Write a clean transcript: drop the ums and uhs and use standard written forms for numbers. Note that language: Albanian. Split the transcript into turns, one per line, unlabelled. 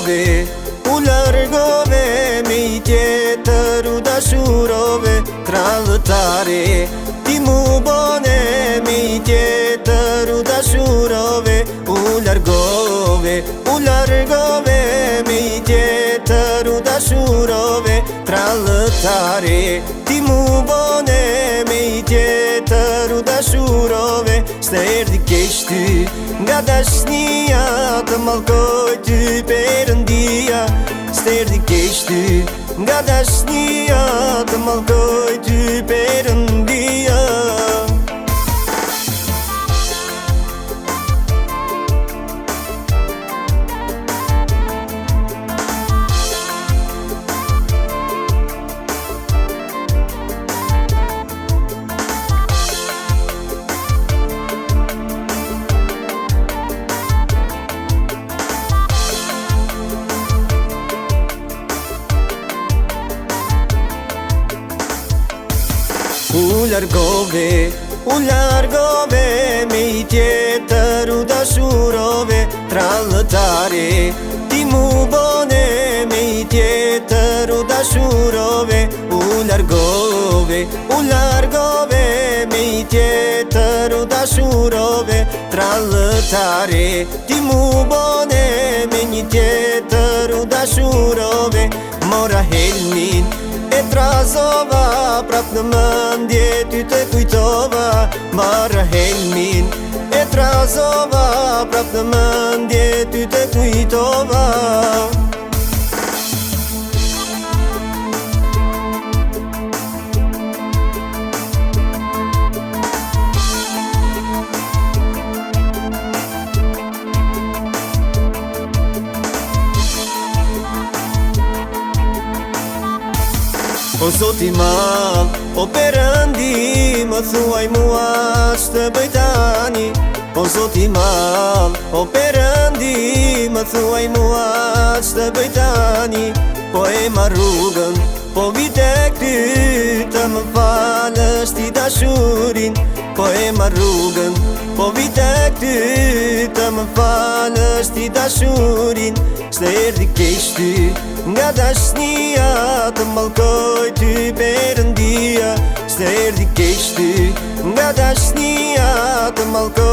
largove, u largove, me I tjetër u dashurove, trallëtare, ti mu bone, me I tjetër u dashurove, u largove, me I tjetër u dashurove, trallëtare, ti mu bone, me I tjetër u dashurove, s'të erdhi keq ty, nga dashnia të mallkoj ty Perëndia. S'të erdhi keq ty, nga dashnia të mallkoj ty Perëndia. U largove, me I tjetër u dashurove, trallëtare, ti mu bone, me I tjetër u dashurove, u largove, me I tjetër u dashurove, trallëtare, ti mu bone, me një tjetër u dashurove, mora helmin e trazova, prap në mendje ty të kujtova, marra helmin e trazova, prap në mendje ty të kujtova. O Zot I madh, o Perëndi, më thuaj mua ç'të bëj tani. O Zot I madh, o Perëndi, më thuaj mua ç'të bëj tani. Po e marr rrugën, po vi tek ty, të më falësh ti dashurin. Po e marr rrugën, po vi tek ty, të më falësh ti dashurin. S'të erdhi keq ty, nga dashnia të mallkoj ty Perëndia. S'të erdhi keq ty, nga dashnia të mallkoj